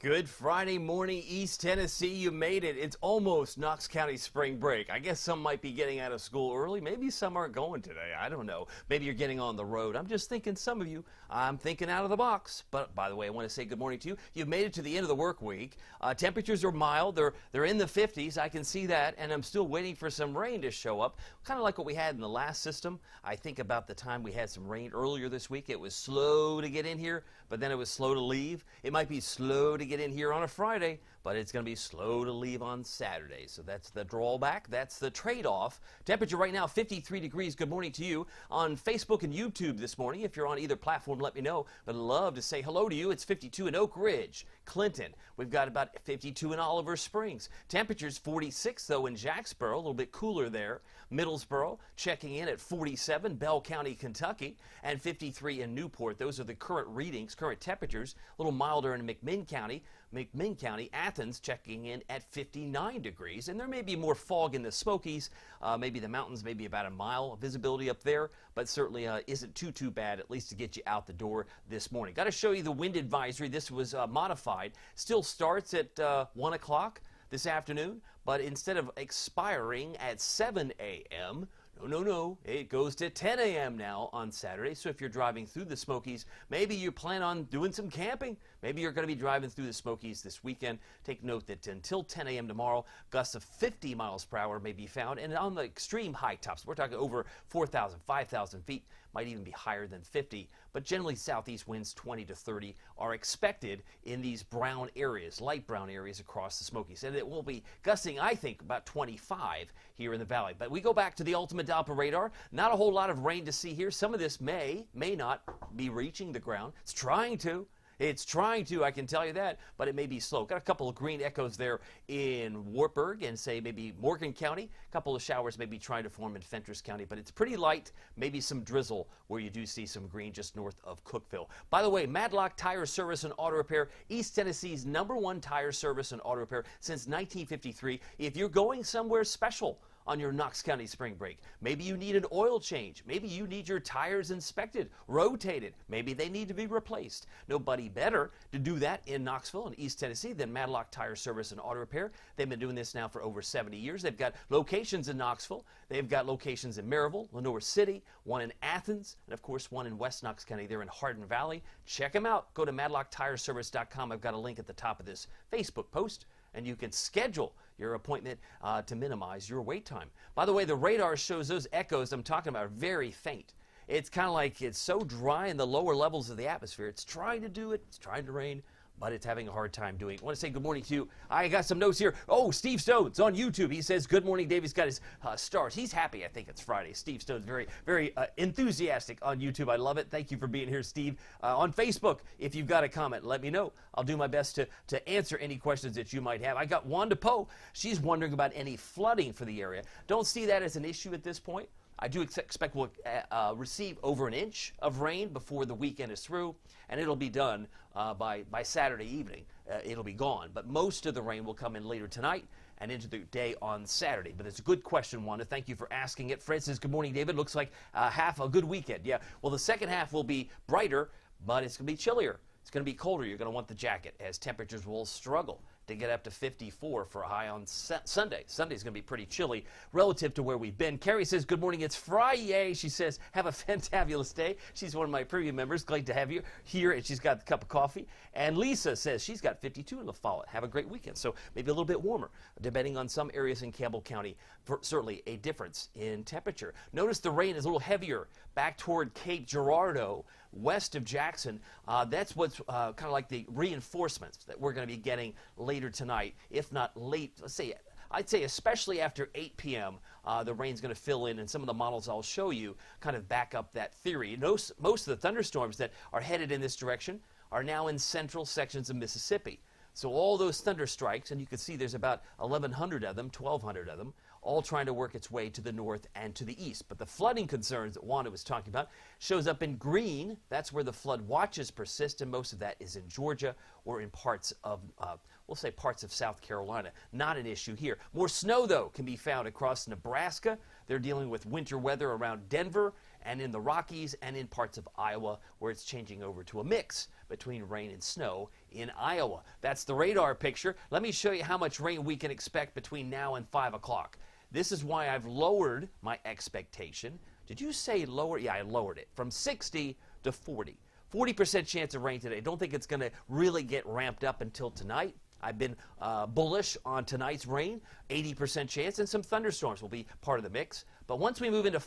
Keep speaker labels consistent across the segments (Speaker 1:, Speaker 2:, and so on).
Speaker 1: Good Friday morning, East Tennessee. You made it. It's almost Knox County spring break. I guess some might be getting out of school early. Maybe some aren't going today. I don't know. Maybe you're getting on the road. I'm just thinking some of you, I'm thinking out of the box. But by the way, I want to say good morning to you. You've made it to the end of the work week. Temperatures are mild. They're in the 50s. I can see that. And I'm still waiting for some rain to show up. Kind of like what we had in the last system. I think about the time we had some rain earlier this week. It was slow to get in here, but then it was slow to leave. It might be slow to get in here on a Friday, but it's going to be slow to leave on Saturday. So that's the drawback. That's the trade-off. Temperature right now, 53 degrees. Good morning to you on Facebook and YouTube this morning. If you're on either platform, let me know. But I'd love to say hello to you. It's 52 in Oak Ridge, Clinton. We've got about 52 in Oliver Springs. Temperatures 46, though, in Jacksboro. A little bit cooler there. Middlesboro checking in at 47, Bell County, Kentucky, and 53 in Newport. Those are the current readings, current temperatures. A little milder in McMinn County. Athens checking in at 59 degrees. And there may be more fog in the Smokies. Maybe the mountains, maybe about a mile of visibility up there, but certainly isn't too bad, at least to get you out the door this morning. Got to show you the wind advisory. This was modified. Still starts at 1 o'clock this afternoon, but instead of expiring at 7 a.m., no, it goes to 10 a.m. now on Saturday. So if you're driving through the Smokies, maybe you plan on doing some camping. Maybe you're going to be driving through the Smokies this weekend. Take note that until 10 a.m. tomorrow, gusts of 50 miles per hour may be found. And on the extreme high tops, we're talking over 4,000, 5,000 feet, might even be higher than 50. But generally, southeast winds 20 to 30 are expected in these brown areas, light brown areas across the Smokies. And it will be gusting, I think, about 25 here in the valley. But we go back to the ultimate Doppler radar. Not a whole lot of rain to see here. Some of this may not be reaching the ground. It's trying to. I can tell you that, but it may be slow. Got a couple of green echoes there in Wartburg and say maybe Morgan County. A couple of showers may be trying to form in Fentress County, but it's pretty light. Maybe some drizzle where you do see some green just north of Cookeville. By the way, Madlock Tire Service and Auto Repair, East Tennessee's #1 tire service and auto repair since 1953. If you're going somewhere special on your Knox County spring break, maybe you need an oil change, maybe you need your tires inspected, rotated, maybe they need to be replaced. Nobody better to do that in Knoxville and East Tennessee than Madlock Tire Service and Auto Repair. They've been doing this now for over 70 years. They've got locations in Knoxville, they've got locations in Maryville, Lenoir City, one in Athens, and of course one in West Knox County. They're in Hardin Valley. Check them out. Go to madlocktireservice.com. I've got a link at the top of this Facebook post, and you can schedule your appointment to minimize your wait time. By the way, the radar shows those echoes I'm talking about are very faint. It's kind of like it's so dry in the lower levels of the atmosphere. It's trying to do it. It's trying to rain, but it's having a hard time doing it. I want to say good morning to you. I got some notes here. Oh, Steve Stone's on YouTube. He says, good morning, Dave. He's got his stars. He's happy. I think it's Friday. Steve Stone's very enthusiastic on YouTube. I love it. Thank you for being here, Steve. On Facebook, if you've got a comment, let me know. I'll do my best to answer any questions that you might have. I got Wanda Poe. She's wondering about any flooding for the area. Don't see that as an issue at this point. I do expect we'll receive over an inch of rain before the weekend is through, and it'll be done by Saturday evening. It'll be gone, but most of the rain will come in later tonight and into the day on Saturday. But it's a good question, Wanda. Thank you for asking it. Fred says, good morning, David. Looks like half a good weekend. Yeah, well, the second half will be brighter, but it's going to be chillier. It's going to be colder. You're going to want the jacket as temperatures will struggle to get up to 54 for a high on Sunday. Sunday's going to be pretty chilly relative to where we've been. Carrie says, good morning. It's Friday. She says, have a fantabulous day. She's one of my preview members. Glad to have you here, and she's got a cup of coffee. And Lisa says she's got 52 in La Follette. Have a great weekend. So maybe a little bit warmer, depending on some areas in Campbell County. Certainly a difference in temperature. Notice the rain is a little heavier back toward Cape Girardeau, west of Jackson. That's what's kind of like the reinforcements that we're going to be getting later tonight, if not late. I'd say especially after 8 p.m., the rain's going to fill in, and some of the models I'll show you kind of back up that theory. Most of the thunderstorms that are headed in this direction are now in central sections of Mississippi. So all those thunder strikes, and you can see there's about 1,100 of them, 1,200 of them, all trying to work its way to the north and to the east. But the flooding concerns that Wanda was talking about shows up in green. That's where the flood watches persist, and most of that is in Georgia or in parts of, we'll say parts of South Carolina. Not an issue here. More snow, though, can be found across Nebraska. They're dealing with winter weather around Denver and in the Rockies and in parts of Iowa, where it's changing over to a mix between rain and snow in Iowa. That's the radar picture. Let me show you how much rain we can expect between now and 5 o'clock. This is why I've lowered my expectation. Did you say lower? Yeah, I lowered it from 60 to 40. 40% chance of rain today. Don't think it's going to really get ramped up until tonight. I've been bullish on tonight's rain, 80% chance, and some thunderstorms will be part of the mix. But once we move into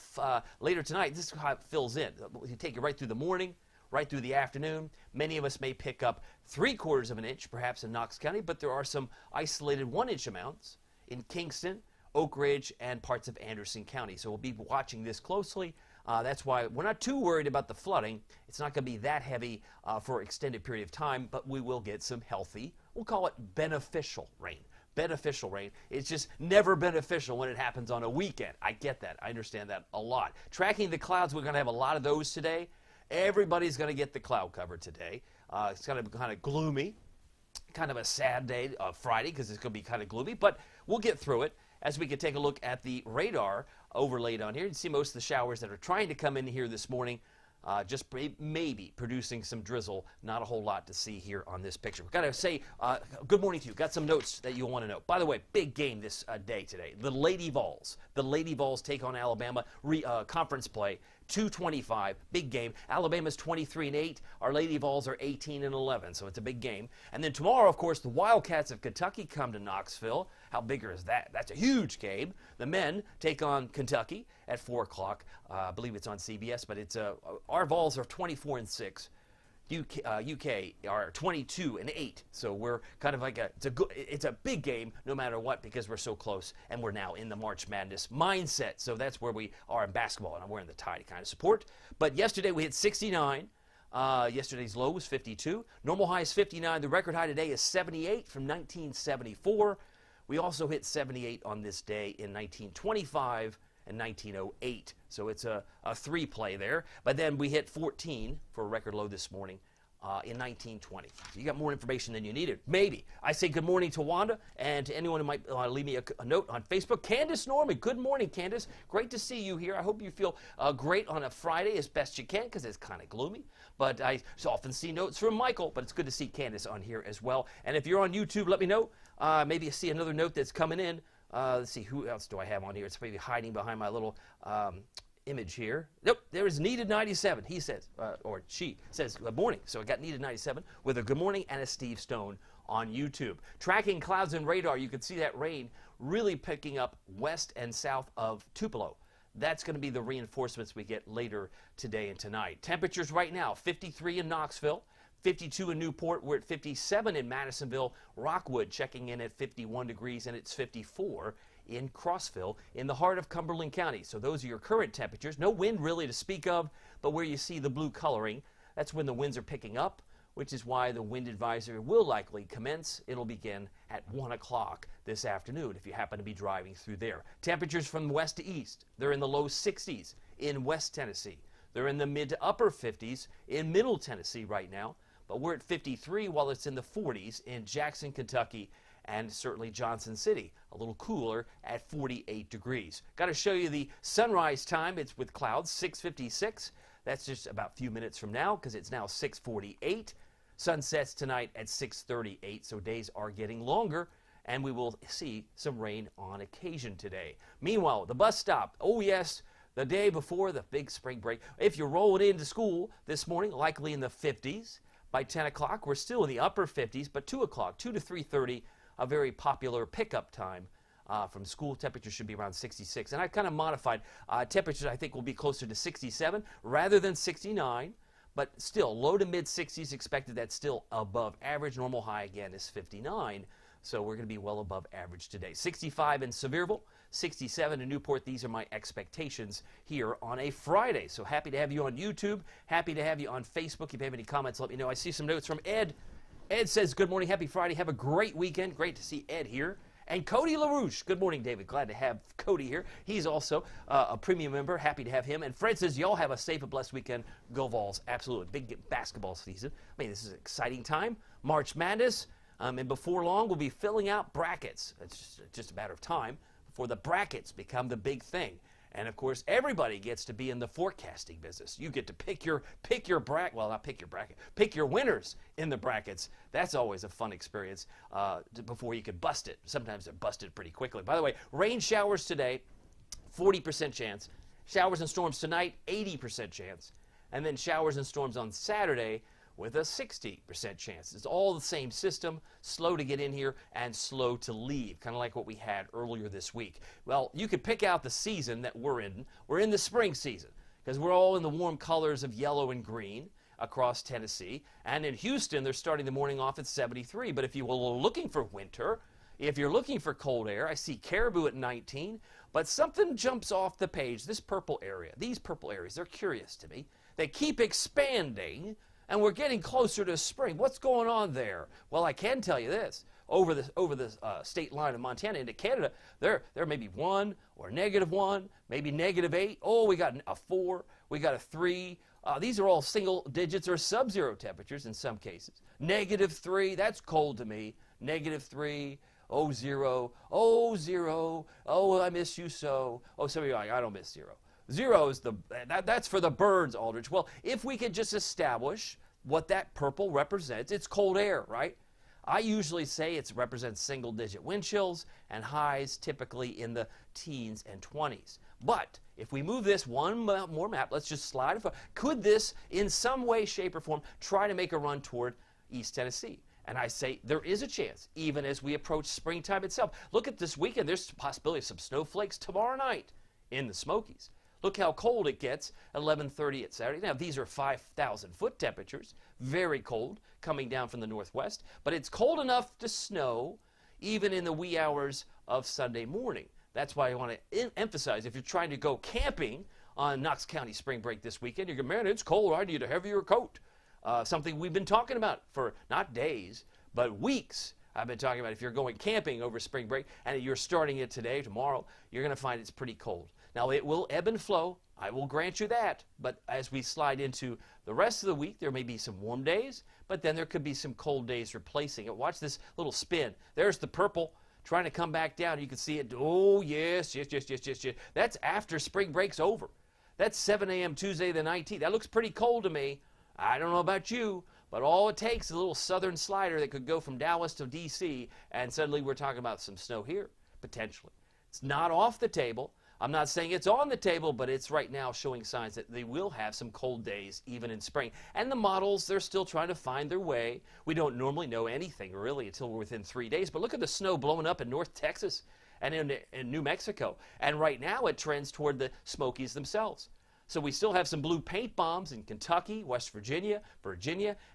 Speaker 1: later tonight, this is how it fills in. You take it right through the morning, right through the afternoon. Many of us may pick up 3/4 of an inch, perhaps in Knox County, but there are some isolated 1-inch amounts in Kingston, Oak Ridge, and parts of Anderson County. So we'll be watching this closely. That's why we're not too worried about the flooding. It's not going to be that heavy for an extended period of time, but we will get some healthy, we'll call it beneficial rain. Beneficial rain. It's just never beneficial when it happens on a weekend. I get that. I understand that a lot. Tracking the clouds, we're going to have a lot of those today. Everybody's going to get the cloud cover today. It's going to be kind of gloomy, kind of a sad day, Friday, because it's going to be kind of gloomy, but we'll get through it. As we can take a look at the radar overlaid on here, you can see most of the showers that are trying to come in here this morning, just maybe producing some drizzle. Not a whole lot to see here on this picture. We've got to say good morning to you. Got some notes that you'll want to know. By the way, big game this day today. The Lady Vols. The Lady Vols take on Alabama conference play. 2:25, big game. Alabama's 23-8. Our Lady Vols are 18-11, so it's a big game. And then tomorrow, of course, the Wildcats of Kentucky come to Knoxville. How bigger is that? That's a huge game. The men take on Kentucky at 4 o'clock. I believe it's on CBS, but it's our Vols are 24-6. UK are 22-8, so we're kind of like it's a big game no matter what because we're so close and we're now in the March Madness mindset. So that's where we are in basketball, and I'm wearing the tie to kind of support. But yesterday we hit 69. Yesterday's low was 52. Normal high is 59. The record high today is 78 from 1974. We also hit 78 on this day in 1925. And 1908. So it's a 3-play there. But then we hit 14 for a record low this morning in 1920. So you got more information than you needed. Maybe. I say good morning to Wanda and to anyone who might leave me a note on Facebook. Candace Norman. Good morning, Candace. Great to see you here. I hope you feel great on a Friday as best you can because it's kind of gloomy. But I often see notes from Michael, but it's good to see Candace on here as well. And if you're on YouTube, let me know. Maybe you see another note that's coming in. Let's see, who else do I have on here? It's maybe hiding behind my little image here. Nope, there is Needed 97. He says, or she says, good morning. So I got Needed 97 with a good morning and a Steve Stone on YouTube. Tracking clouds and radar, you can see that rain really picking up west and south of Tupelo. That's going to be the reinforcements we get later today and tonight. Temperatures right now, 53 in Knoxville. 52 in Newport. We're at 57 in Madisonville. Rockwood checking in at 51 degrees, and it's 54 in Crossville in the heart of Cumberland County. So those are your current temperatures. No wind really to speak of, but where you see the blue coloring, that's when the winds are picking up, which is why the wind advisory will likely commence. It'll begin at 1 o'clock this afternoon if you happen to be driving through there. Temperatures from west to east, they're in the low 60s in West Tennessee. They're in the mid to upper 50s in Middle Tennessee right now. But we're at 53 while it's in the 40s in Jackson, Kentucky, and certainly Johnson City, a little cooler at 48 degrees. Got to show you the sunrise time. It's with clouds, 6:56. That's just about a few minutes from now because it's now 6:48. Sunsets tonight at 6:38, so days are getting longer, and we will see some rain on occasion today. Meanwhile, the bus stop, oh yes, the day before the big spring break. If you're rolling into school this morning, likely in the 50s. By 10 o'clock, we're still in the upper 50s, but 2 o'clock, 2 to 3:30, a very popular pickup time from school. Temperatures should be around 66. And I've kind of modified temperatures, I think, will be closer to 67 rather than 69, but still low to mid 60s expected. That's still above average. Normal high, again, is 59. So we're going to be well above average today. 65 in Sevierville, 67 in Newport. These are my expectations here on a Friday. So happy to have you on YouTube. Happy to have you on Facebook. If you have any comments, let me know. I see some notes from Ed. Ed says, good morning, happy Friday. Have a great weekend. Great to see Ed here. And Cody LaRouche. Good morning, David. Glad to have Cody here. He's also a premium member. Happy to have him. And Fred says, y'all have a safe and blessed weekend. Go Vols. Absolutely. Big basketball season. I mean, this is an exciting time. March Madness. And before long, we'll be filling out brackets. It's just a matter of time before the brackets become the big thing. And of course, everybody gets to be in the forecasting business. You get to pick your bracket. Well, not pick your bracket. Pick your winners in the brackets. That's always a fun experience before you can bust it. Sometimes they're busted pretty quickly. By the way, rain showers today, 40% chance. Showers and storms tonight, 80% chance. And then showers and storms on Saturday with a 60% chance. It's all the same system, slow to get in here and slow to leave, kind of like what we had earlier this week. Well, you could pick out the season that we're in. We're in the spring season because we're all in the warm colors of yellow and green across Tennessee. And in Houston, they're starting the morning off at 73. But if you were looking for winter, if you're looking for cold air, I see Caribou at 19. But something jumps off the page. This purple area, these purple areas, they're curious to me. They keep expanding. And we're getting closer to spring. What's going on there? Well, I can tell you this. Over the state line of Montana into Canada, there may be 1 or -1, maybe -8. Oh, we got a 4. We got a 3. These are all single digits or sub-zero temperatures in some cases. -3, that's cold to me. -3. Oh, 0. Oh, 0. Oh, I miss you so. Oh, some of you are like, I don't miss 0. 0 is that's for the birds, Aldrich. Well, if we could just establish what that purple represents, it's cold air, right? I usually say it represents single-digit wind chills and highs typically in the teens and 20s. But if we move this one more map, let's just slide it. Could this, in some way, shape, or form, try to make a run toward East Tennessee? And I say there is a chance, even as we approach springtime itself. Look at this weekend. There's a possibility of some snowflakes tomorrow night in the Smokies. Look how cold it gets at 11:30 at Saturday. Now, these are 5,000-foot temperatures, very cold, coming down from the northwest. But it's cold enough to snow even in the wee hours of Sunday morning. That's why I want to emphasize, if you're trying to go camping on Knox County spring break this weekend, you're going, man, it's cold. I need a heavier coat. Something we've been talking about for not days, but weeks. I've been talking about if you're going camping over spring break and you're starting it today, tomorrow, you're going to find it's pretty cold. Now, it will ebb and flow. I will grant you that. But as we slide into the rest of the week, there may be some warm days, but then there could be some cold days replacing it. Watch this little spin. There's the purple trying to come back down. You can see it. Oh, yes. That's after spring break's over. That's 7 a.m. Tuesday the 19th. That looks pretty cold to me. I don't know about you, but all it takes is a little southern slider that could go from Dallas to D.C., and suddenly we're talking about some snow here, potentially. It's not off the table. I'm not saying it's on the table, but it's right now showing signs that they will have some cold days even in spring. And the models, they're still trying to find their way. We don't normally know anything really until we're within 3 days. But look at the snow blowing up in North Texas and in New Mexico. And right now it trends toward the Smokies themselves. So we still have some blue paint bombs in Kentucky, West Virginia,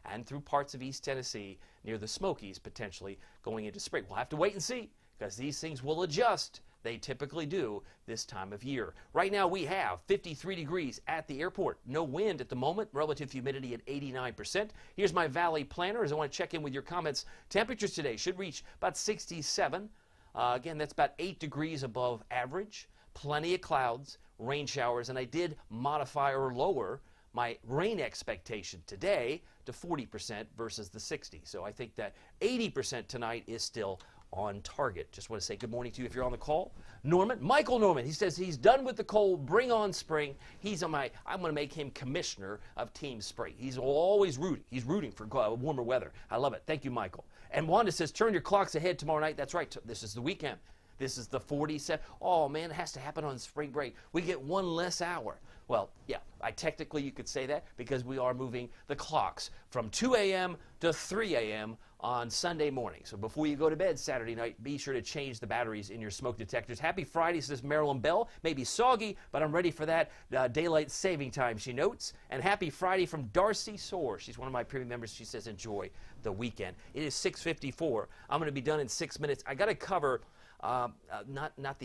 Speaker 1: and through parts of East Tennessee near the Smokies potentially going into spring. We'll have to wait and see because these things will adjust. They typically do this time of year. Right now we have 53 degrees at the airport. No wind at the moment. Relative humidity at 89%. Here's my Valley Planner as I want to check in with your comments. Temperatures today should reach about 67. Again, that's about 8 degrees above average. Plenty of clouds, rain showers, and I did modify or lower my rain expectation today to 40% versus the 60. So I think that 80% tonight is still on target. Just want to say good morning to you if you're on the call. Michael Norman, he says he's done with the cold, bring on spring. I'm going to make him commissioner of Team Spring. He's always rooting. He's rooting for warmer weather. I love it. Thank you, Michael. And Wanda says, turn your clocks ahead tomorrow night. That's right. This is the weekend. This is the 47. Oh, man, it has to happen on spring break. We get one less hour. Well, yeah, technically you could say that because we are moving the clocks from 2 a.m. to 3 a.m. on Sunday morning. So before you go to bed Saturday night, be sure to change the batteries in your smoke detectors. Happy Friday, says Marilyn Bell. Maybe soggy, but I'm ready for that daylight saving time, she notes. And happy Friday from Darcy Soar. She's one of my premium members. She says enjoy the weekend. It is 6:54. I'm going to be done in 6 minutes. I got to cover not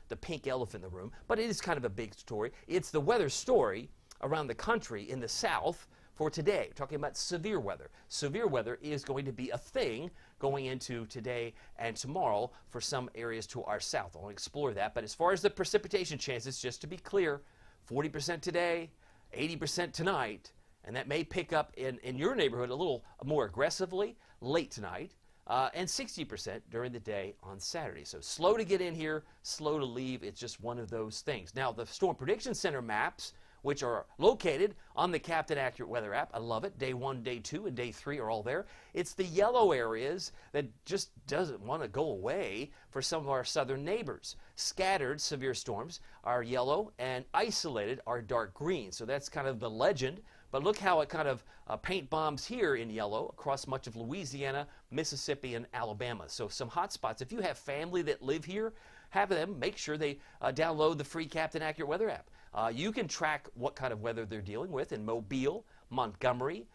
Speaker 1: the pink elephant in the room, but it is kind of a big story. It's the weather story around the country in the South for today. We're talking about severe weather. Severe weather is going to be a thing going into today and tomorrow for some areas to our south. I'll explore that. But as far as the precipitation chances, just to be clear, 40% today, 80% tonight, and that may pick up in your neighborhood a little more aggressively late tonight. and 60% during the day on Saturday. So slow to get in here, slow to leave. It's just one of those things. Now, the Storm Prediction Center maps, which are located on the Captain Accurate Weather app. I love it. Day 1, Day 2, and Day 3 are all there. It's the yellow areas that just doesn't want to go away for some of our southern neighbors. Scattered severe storms are yellow, and isolated are dark green. So that's kind of the legend. But look how it kind of paint bombs here in yellow across much of Louisiana, Mississippi, and Alabama. So some hot spots. If you have family that live here, have them make sure they download the free Captain Accurate Weather app. You can track what kind of weather they're dealing with in Mobile, Montgomery,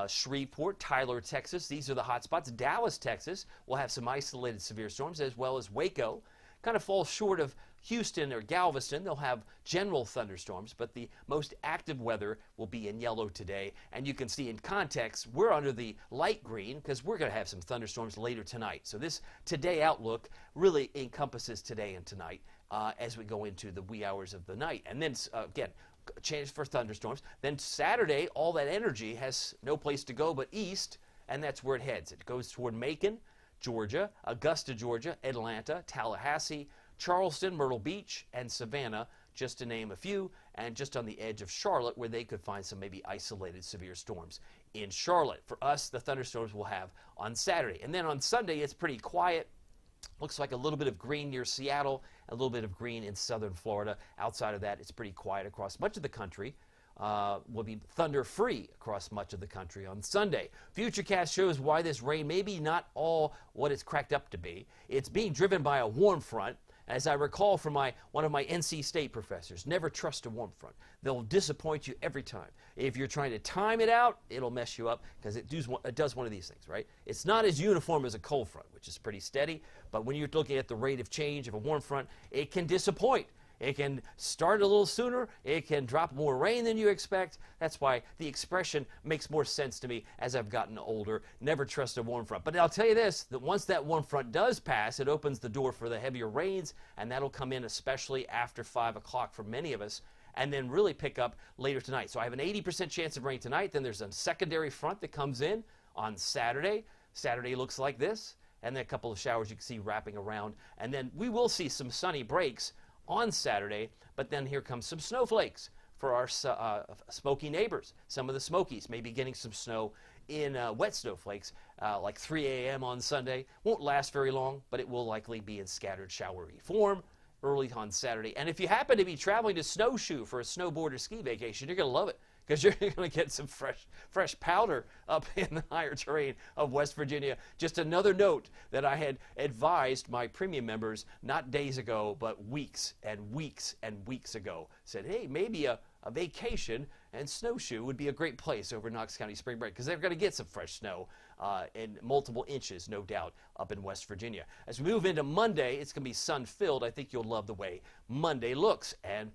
Speaker 1: Shreveport, Tyler, Texas. These are the hot spots. Dallas, Texas will have some isolated severe storms, as well as Waco. Kind of falls short of Houston or Galveston. They'll have general thunderstorms, but the most active weather will be in yellow today. And you can see in context, we're under the light green because we're going to have some thunderstorms later tonight. So this today outlook really encompasses today and tonight as we go into the wee hours of the night. And then again, chance for thunderstorms. Then Saturday, all that energy has no place to go but east, and that's where it heads. It goes toward Macon, Georgia, Augusta, Georgia, Atlanta, Tallahassee, Charleston, Myrtle Beach, and Savannah, just to name a few, and just on the edge of Charlotte where they could find some maybe isolated severe storms in Charlotte. For us, the thunderstorms we'll have on Saturday. And then on Sunday, it's pretty quiet. Looks like a little bit of green near Seattle, a little bit of green in southern Florida. Outside of that, it's pretty quiet across much of the country. Will be thunder-free across much of the country on Sunday. Futurecast shows why this rain may be not all what it's cracked up to be. It's being driven by a warm front. As I recall from one of my NC State professors, never trust a warm front. They'll disappoint you every time. If you're trying to time it out, it'll mess you up because it does one of these things, right? It's not as uniform as a cold front, which is pretty steady, but when you're looking at the rate of change of a warm front, it can disappoint. It can start a little sooner. It can drop more rain than you expect. That's why the expression makes more sense to me as I've gotten older. Never trust a warm front. But I'll tell you this, that once that warm front does pass, it opens the door for the heavier rains, and that'll come in especially after 5 o'clock for many of us, and then really pick up later tonight. So I have an 80% chance of rain tonight. Then there's a secondary front that comes in on Saturday. Saturday looks like this, and then a couple of showers you can see wrapping around. And then we will see some sunny breaks on Saturday, but then here comes some snowflakes for our Smoky neighbors. Some of the Smokies may be getting some snow in wet snowflakes like 3 a.m. on Sunday. Won't last very long, but it will likely be in scattered showery form early on Saturday. And if you happen to be traveling to Snowshoe for a snowboard or ski vacation, you're going to love it because you're going to get some fresh powder up in the higher terrain of West Virginia. Just another note that I had advised my premium members not days ago, but weeks and weeks and weeks ago. Said, hey, maybe a vacation and Snowshoe would be a great place over Knox County spring break because they're going to get some fresh snow and multiple inches, no doubt, up in West Virginia. As we move into Monday, it's going to be sun-filled. I think you'll love the way Monday looks, and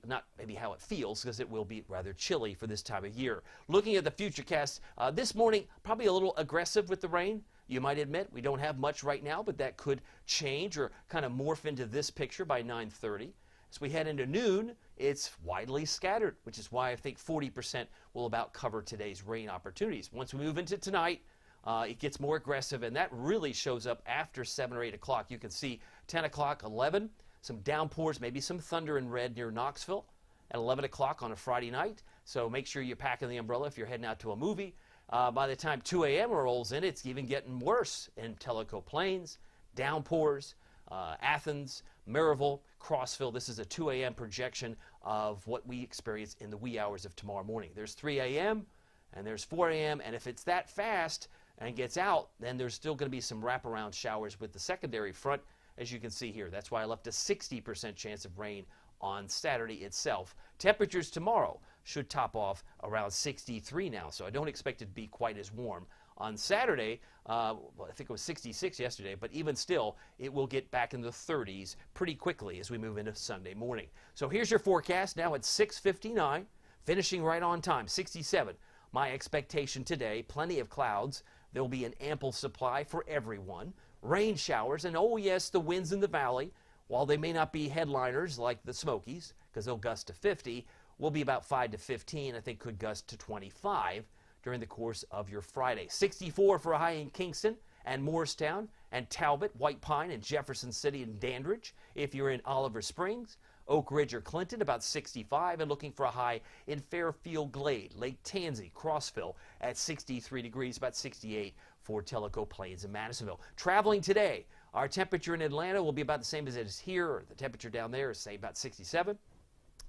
Speaker 1: not maybe how it feels, because it will be rather chilly for this time of year. Looking at the Futurecast this morning, probably a little aggressive with the rain. You might admit we don't have much right now, but that could change or kind of morph into this picture by 9:30. As we head into noon, it's widely scattered, which is why I think 40% will about cover today's rain opportunities. Once we move into tonight, it gets more aggressive, and that really shows up after 7 or 8 o'clock. You can see 10 o'clock, 11, some downpours, maybe some thunder in red near Knoxville at 11 o'clock on a Friday night. So make sure you're packing the umbrella if you're heading out to a movie. By the time 2 a.m. rolls in, it's even getting worse in Tellico Plains, downpours, Athens, Maryville, Crossville. This is a 2 a.m. projection of what we experience in the wee hours of tomorrow morning. There's 3 a.m. and there's 4 a.m. and if it's that fast and gets out, then there's still going to be some wraparound showers with the secondary front, as you can see here. That's why I left a 60% chance of rain on Saturday itself. Temperatures tomorrow should top off around 63 now, so I don't expect it to be quite as warm. On Saturday, I think it was 66 yesterday, but even still, it will get back in the 30s pretty quickly as we move into Sunday morning. So here's your forecast now at 6:59, finishing right on time, 67. My expectation today, plenty of clouds. There will be an ample supply for everyone. Rain showers, and oh yes, the winds in the valley, while they may not be headliners like the Smokies, because they'll gust to 50, will be about 5 to 15, I think could gust to 25 during the course of your Friday. 64 for a high in Kingston and Morristown and Talbot, White Pine and Jefferson City and Dandridge. If you're in Oliver Springs, Oak Ridge or Clinton, about 65, and looking for a high in Fairfield Glade, Lake Tansy, Crossville at 63 degrees, about 68 for Tellico Plains and Madisonville. Traveling today, our temperature in Atlanta will be about the same as it is here. The temperature down there is, say, about 67.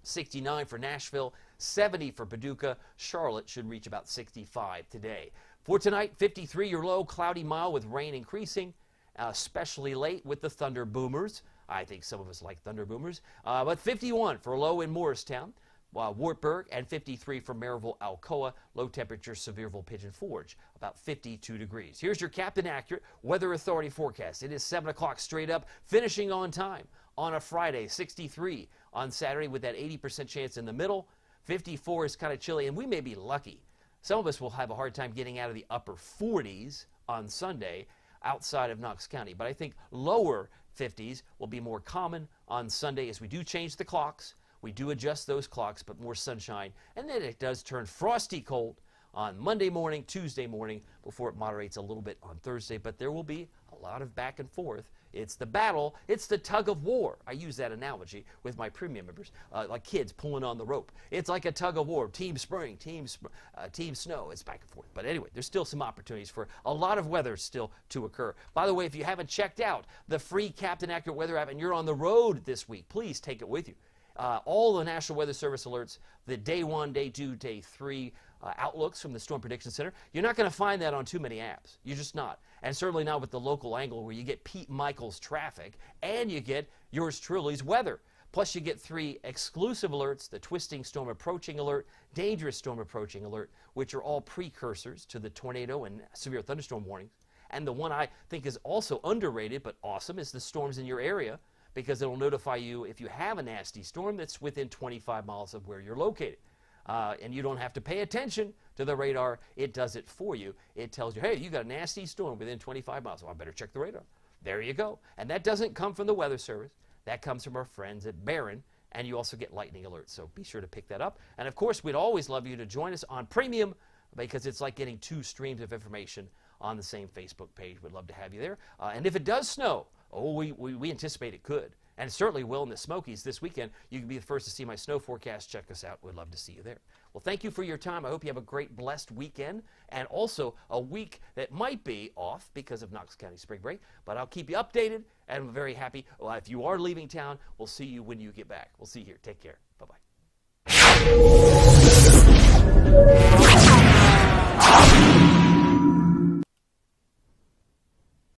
Speaker 1: 69 for Nashville, 70 for Paducah. Charlotte should reach about 65 today. For tonight, 53 your low, cloudy, mild with rain increasing, especially late with the Thunder Boomers. I think some of us like Thunder Boomers. But 51 for low in Morristown, Wartburg, and 53 for Maryville, Alcoa. Low temperature, Sevierville, Pigeon Forge, about 52 degrees. Here's your Captain Accurate Weather Authority forecast. It is 7 o'clock straight up, finishing on time on a Friday, 63 on Saturday with that 80% chance in the middle. 54 is kind of chilly, and we may be lucky. Some of us will have a hard time getting out of the upper 40s on Sunday outside of Knox County, but I think lower 50s will be more common on Sunday as we do change the clocks. We do adjust those clocks, but more sunshine, and then it does turn frosty cold on Monday morning, Tuesday morning, before it moderates a little bit on Thursday, but there will be a lot of back and forth. It's the battle. It's the tug of war. I use that analogy with my premium members, like kids pulling on the rope. It's like a tug of war. Team spring, team snow. It's back and forth. But anyway, there's still some opportunities for a lot of weather still to occur. By the way, if you haven't checked out the free Captain Accurate Weather app and you're on the road this week, please take it with you. All the National Weather Service alerts, the day 1, day 2, day 3 outlooks from the Storm Prediction Center. You're not going to find that on too many apps. You're just not. And certainly not with the local angle where you get Pete Michaels traffic and you get yours truly's weather. Plus you get 3 exclusive alerts, the Twisting Storm Approaching Alert, Dangerous Storm Approaching Alert, which are all precursors to the tornado and severe thunderstorm warnings. And the one I think is also underrated but awesome is the storms in your area, because it'll notify you if you have a nasty storm that's within 25 miles of where you're located. And you don't have to pay attention to the radar. It does it for you. It tells you, hey, you got a nasty storm within 25 miles. Well, I better check the radar. There you go. And that doesn't come from the Weather Service. That comes from our friends at Barron. And you also get lightning alerts. So be sure to pick that up. And, of course, we'd always love you to join us on Premium, because it's like getting 2 streams of information on the same Facebook page. We'd love to have you there. And if it does snow, we anticipate it could. And certainly will in the Smokies this weekend. You can be the first to see my snow forecast. Check us out. We'd love to see you there. Well, thank you for your time. I hope you have a great, blessed weekend, and also a week that might be off because of Knox County spring break. But I'll keep you updated, and I'm very happy. Well, if you are leaving town, we'll see you when you get back. We'll see you here. Take care. Bye-bye.